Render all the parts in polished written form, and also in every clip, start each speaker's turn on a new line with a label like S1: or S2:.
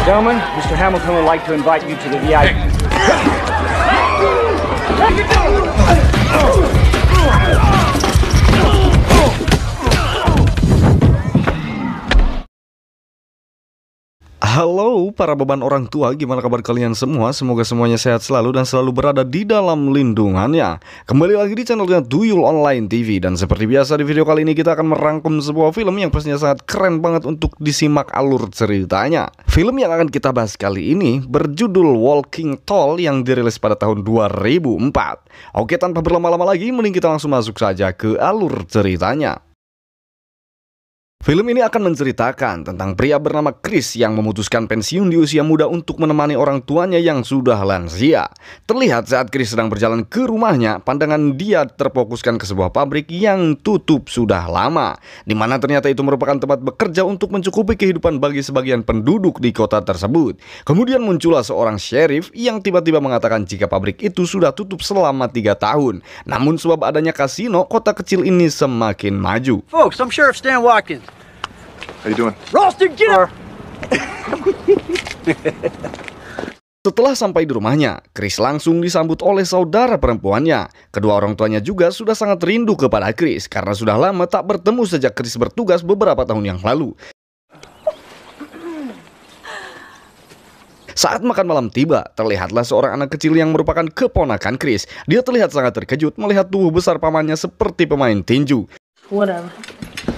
S1: Gentlemen, Mr. Hamilton would like to invite you to the VIP.
S2: Halo para beban orang tua, gimana kabar kalian semua? Semoga semuanya sehat selalu dan selalu berada di dalam lindungannya. Kembali lagi di channelnya Duyul Online TV. Dan seperti biasa di video kali ini kita akan merangkum sebuah film yang pastinya sangat keren banget untuk disimak alur ceritanya. Film yang akan kita bahas kali ini berjudul Walking Tall yang dirilis pada tahun 2004. Oke, tanpa berlama-lama lagi, mending kita langsung masuk saja ke alur ceritanya. Film ini akan menceritakan tentang pria bernama Chris yang memutuskan pensiun di usia muda untuk menemani orang tuanya yang sudah lansia. Terlihat saat Chris sedang berjalan ke rumahnya, pandangan dia terfokuskan ke sebuah pabrik yang tutup sudah lama, di mana ternyata itu merupakan tempat bekerja untuk mencukupi kehidupan bagi sebagian penduduk di kota tersebut. Kemudian muncullah seorang sheriff yang tiba-tiba mengatakan jika pabrik itu sudah tutup selama 3 tahun. Namun sebab adanya kasino, kota kecil ini semakin maju.
S3: Folks, I'm Sheriff Stan Watkins.
S4: How you doing?
S3: Ralston, get up!
S2: Setelah sampai di rumahnya, Chris langsung disambut oleh saudara perempuannya. Kedua orang tuanya juga sudah sangat rindu kepada Chris karena sudah lama tak bertemu sejak Chris bertugas beberapa tahun yang lalu. Saat makan malam tiba, terlihatlah seorang anak kecil yang merupakan keponakan Chris. Dia terlihat sangat terkejut melihat tubuh besar pamannya seperti pemain tinju.
S5: Whatever.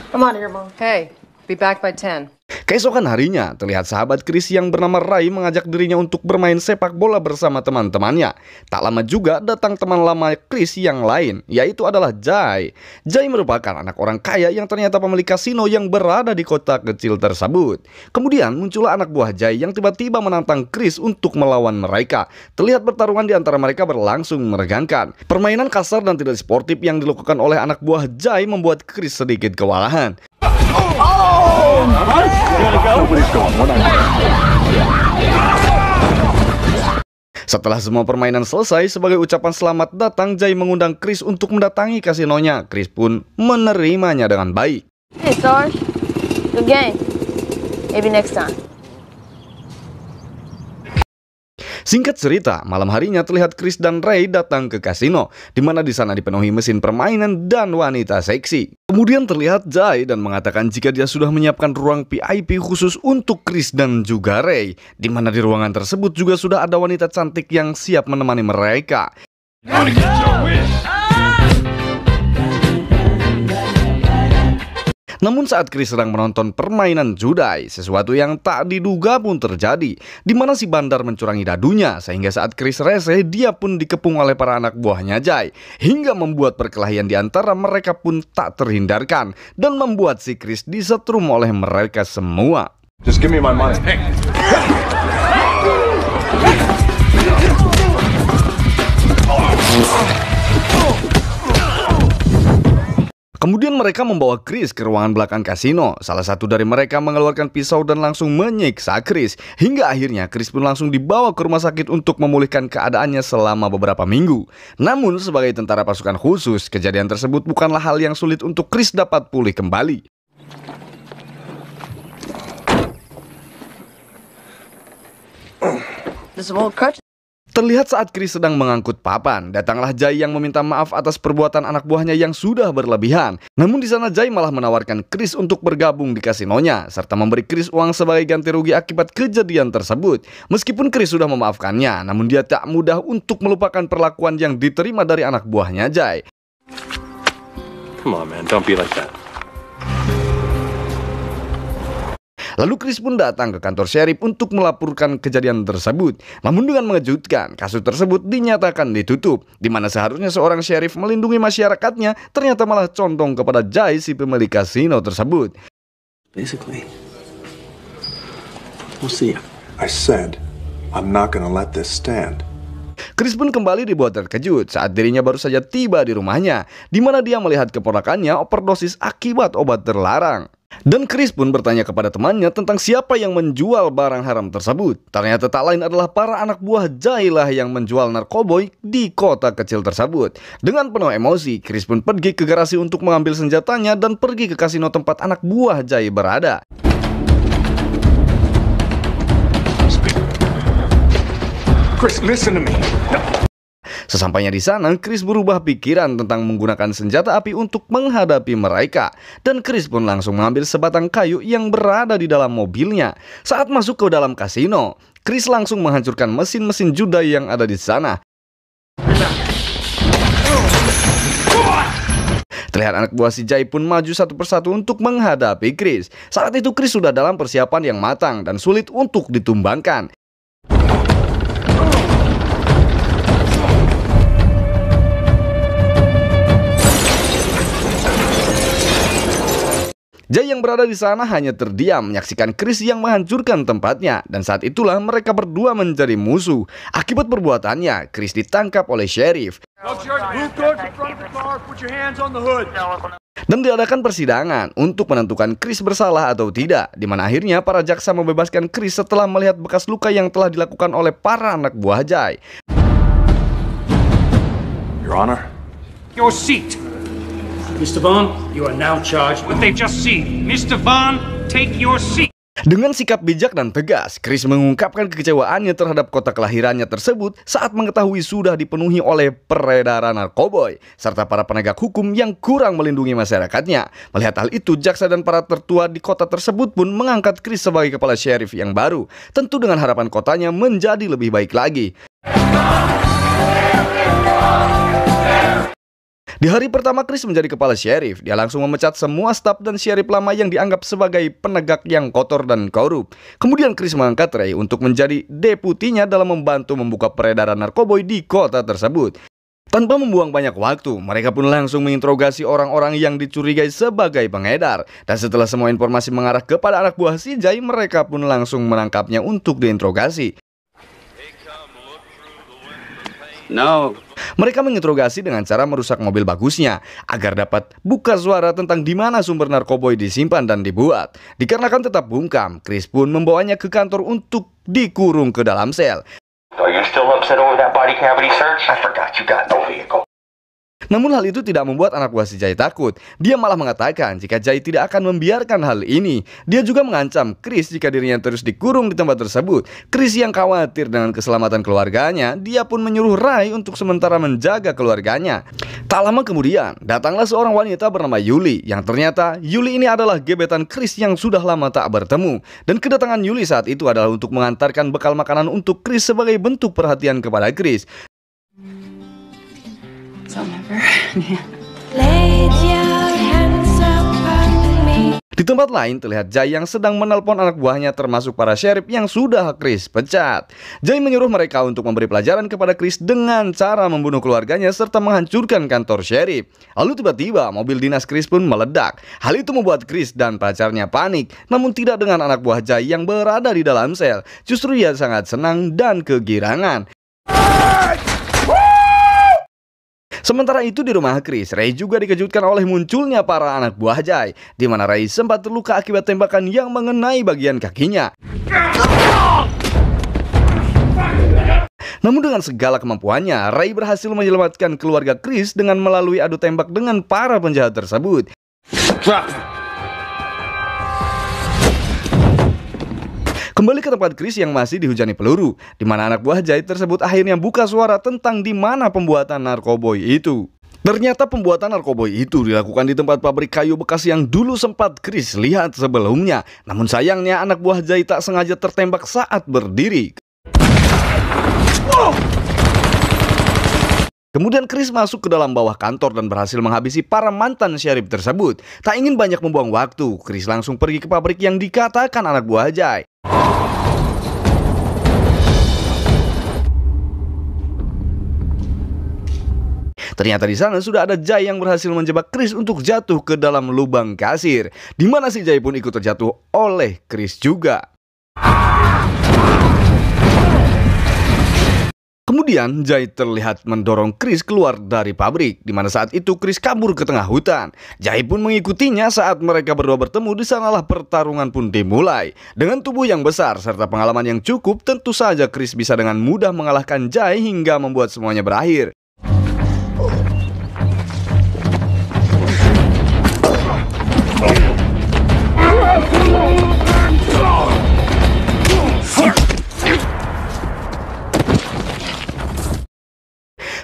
S5: I'm out of here, Mom. Hey, be back by 10.
S2: Keesokan harinya, terlihat sahabat Chris yang bernama Ray mengajak dirinya untuk bermain sepak bola bersama teman-temannya. Tak lama juga datang teman lama Chris yang lain, yaitu adalah Jay. Jay merupakan anak orang kaya yang ternyata pemilik kasino yang berada di kota kecil tersebut. Kemudian muncullah anak buah Jay yang tiba-tiba menantang Chris untuk melawan mereka. Terlihat pertarungan di antara mereka berlangsung menegangkan. Permainan kasar dan tidak sportif yang dilakukan oleh anak buah Jay membuat Chris sedikit kewalahan. Setelah semua permainan selesai, sebagai ucapan selamat datang, Jay mengundang Chris untuk mendatangi kasinonya. Chris pun menerimanya dengan baik.
S5: Hey, Sarge. Good game. Maybe next time.
S2: Singkat cerita, malam harinya terlihat Chris dan Ray datang ke kasino, di mana di sana dipenuhi mesin permainan dan wanita seksi. Kemudian terlihat Jay dan mengatakan jika dia sudah menyiapkan ruang VIP khusus untuk Chris dan juga Ray, di mana di ruangan tersebut juga sudah ada wanita cantik yang siap menemani mereka. Namun saat Chris sedang menonton permainan judai, sesuatu yang tak diduga pun terjadi, di mana si bandar mencurangi dadunya, sehingga saat Chris rese, dia pun dikepung oleh para anak buahnya Jay, hingga membuat perkelahian di antara mereka pun tak terhindarkan, dan membuat si Chris disetrum oleh mereka semua.
S4: Just give me my money.
S2: Kemudian mereka membawa Chris ke ruangan belakang kasino. Salah satu dari mereka mengeluarkan pisau dan langsung menyiksa Chris. Hingga akhirnya Chris pun langsung dibawa ke rumah sakit untuk memulihkan keadaannya selama beberapa minggu. Namun sebagai tentara pasukan khusus, kejadian tersebut bukanlah hal yang sulit untuk Chris dapat pulih kembali.
S5: This old crutch.
S2: Terlihat saat Chris sedang mengangkut papan, datanglah Jay yang meminta maaf atas perbuatan anak buahnya yang sudah berlebihan. Namun di sana Jay malah menawarkan Chris untuk bergabung di kasinonya, serta memberi Chris uang sebagai ganti rugi akibat kejadian tersebut. Meskipun Chris sudah memaafkannya, namun dia tak mudah untuk melupakan perlakuan yang diterima dari anak buahnya Jay.
S4: Come on, man, don't be like that.
S2: Lalu Chris pun datang ke kantor sheriff untuk melaporkan kejadian tersebut. Namun dengan mengejutkan, kasus tersebut dinyatakan ditutup, di mana seharusnya seorang sheriff melindungi masyarakatnya, ternyata malah condong kepada Jay si pemilik kasino tersebut.
S6: Basically, we'll see.
S4: I said, I'm not gonna let this stand.
S2: Chris pun kembali dibuat terkejut saat dirinya baru saja tiba di rumahnya, di mana dia melihat keponakannya overdosis akibat obat terlarang. Dan Chris pun bertanya kepada temannya tentang siapa yang menjual barang haram tersebut. Ternyata tak lain adalah para anak buah Jay lah yang menjual narkoboy di kota kecil tersebut. Dengan penuh emosi, Chris pun pergi ke garasi untuk mengambil senjatanya dan pergi ke kasino tempat anak buah Jay berada.
S4: Chris, listen to me.
S2: Sesampainya di sana, Chris berubah pikiran tentang menggunakan senjata api untuk menghadapi mereka. Dan Chris pun langsung mengambil sebatang kayu yang berada di dalam mobilnya. Saat masuk ke dalam kasino, Chris langsung menghancurkan mesin-mesin judi yang ada di sana. Terlihat anak buah si Jay pun maju satu persatu untuk menghadapi Chris. Saat itu Chris sudah dalam persiapan yang matang dan sulit untuk ditumbangkan. Jay yang berada di sana hanya terdiam menyaksikan Chris yang menghancurkan tempatnya, dan saat itulah mereka berdua menjadi musuh. Akibat perbuatannya, Chris ditangkap oleh sheriff. Dan diadakan persidangan untuk menentukan Chris bersalah atau tidak, di mana akhirnya para jaksa membebaskan Chris setelah melihat bekas luka yang telah dilakukan oleh para anak buah Jay.
S4: Your Honor.
S6: Your seat. Mr. Vaughn, you are now charged with what they've just seen. Mr. Vaughn, take your seat.
S2: Dengan sikap bijak dan tegas, Chris mengungkapkan kekecewaannya terhadap kota kelahirannya tersebut saat mengetahui sudah dipenuhi oleh peredaran narkoba serta para penegak hukum yang kurang melindungi masyarakatnya. Melihat hal itu, jaksa dan para tertua di kota tersebut pun mengangkat Chris sebagai kepala sheriff yang baru, tentu dengan harapan kotanya menjadi lebih baik lagi. Di hari pertama Chris menjadi kepala sheriff, dia langsung memecat semua staf dan sheriff lama yang dianggap sebagai penegak yang kotor dan korup. Kemudian Chris mengangkat Ray untuk menjadi deputinya dalam membantu membuka peredaran narkoba di kota tersebut. Tanpa membuang banyak waktu, mereka pun langsung menginterogasi orang-orang yang dicurigai sebagai pengedar. Dan setelah semua informasi mengarah kepada anak buah si Jay, mereka pun langsung menangkapnya untuk diinterogasi.
S6: No.
S2: Mereka menginterogasi dengan cara merusak mobil bagusnya agar dapat buka suara tentang di mana sumber narkoba disimpan dan dibuat. Dikarenakan tetap bungkam, Chris pun membawanya ke kantor untuk dikurung ke dalam sel.
S7: Are you still upset over that body cavity search? I forgot you got no vehicle.
S2: Namun hal itu tidak membuat anak buah si Jay takut. Dia malah mengatakan jika Jay tidak akan membiarkan hal ini. Dia juga mengancam Chris jika dirinya terus dikurung di tempat tersebut. Chris yang khawatir dengan keselamatan keluarganya, dia pun menyuruh Ray untuk sementara menjaga keluarganya. Tak lama kemudian, datanglah seorang wanita bernama Yuli, yang ternyata Yuli ini adalah gebetan Chris yang sudah lama tak bertemu. Dan kedatangan Yuli saat itu adalah untuk mengantarkan bekal makanan untuk Chris sebagai bentuk perhatian kepada Chris. Di tempat lain terlihat Jay yang sedang menelpon anak buahnya termasuk para sheriff yang sudah Chris pecat. Jay menyuruh mereka untuk memberi pelajaran kepada Chris dengan cara membunuh keluarganya serta menghancurkan kantor sheriff. Lalu tiba-tiba mobil dinas Chris pun meledak. Hal itu membuat Chris dan pacarnya panik, namun tidak dengan anak buah Jay yang berada di dalam sel. Justru ia sangat senang dan kegirangan. Sementara itu di rumah Chris, Ray juga dikejutkan oleh munculnya para anak buah Jay, di mana Ray sempat terluka akibat tembakan yang mengenai bagian kakinya. Namun dengan segala kemampuannya, Ray berhasil menyelamatkan keluarga Chris dengan melalui adu tembak dengan para penjahat tersebut. Kembali ke tempat Chris yang masih dihujani peluru, di mana anak buah Jay tersebut akhirnya buka suara tentang di mana pembuatan narkoba itu. Ternyata pembuatan narkoba itu dilakukan di tempat pabrik kayu bekas yang dulu sempat Chris lihat sebelumnya. Namun sayangnya anak buah Jay tak sengaja tertembak saat berdiri. Kemudian Chris masuk ke dalam bawah kantor dan berhasil menghabisi para mantan sheriff tersebut. Tak ingin banyak membuang waktu, Chris langsung pergi ke pabrik yang dikatakan anak buah Jay. Ternyata di sana sudah ada Jay yang berhasil menjebak Chris untuk jatuh ke dalam lubang kasir, di mana si Jay pun ikut terjatuh oleh Chris juga. Kemudian Jay terlihat mendorong Chris keluar dari pabrik, di mana saat itu Chris kabur ke tengah hutan. Jay pun mengikutinya saat mereka berdua bertemu. Di sanalah pertarungan pun dimulai. Dengan tubuh yang besar serta pengalaman yang cukup, tentu saja Chris bisa dengan mudah mengalahkan Jay hingga membuat semuanya berakhir.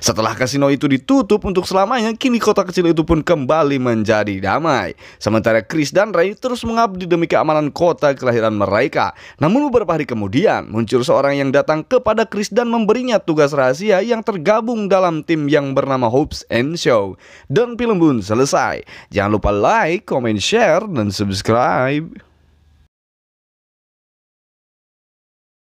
S2: Setelah kasino itu ditutup untuk selamanya, kini kota kecil itu pun kembali menjadi damai. Sementara Chris dan Ray terus mengabdi demi keamanan kota kelahiran mereka. Namun beberapa hari kemudian muncul seorang yang datang kepada Chris dan memberinya tugas rahasia yang tergabung dalam tim yang bernama Hobbs and Shaw. Dan film pun selesai. Jangan lupa like, comment, share, dan subscribe.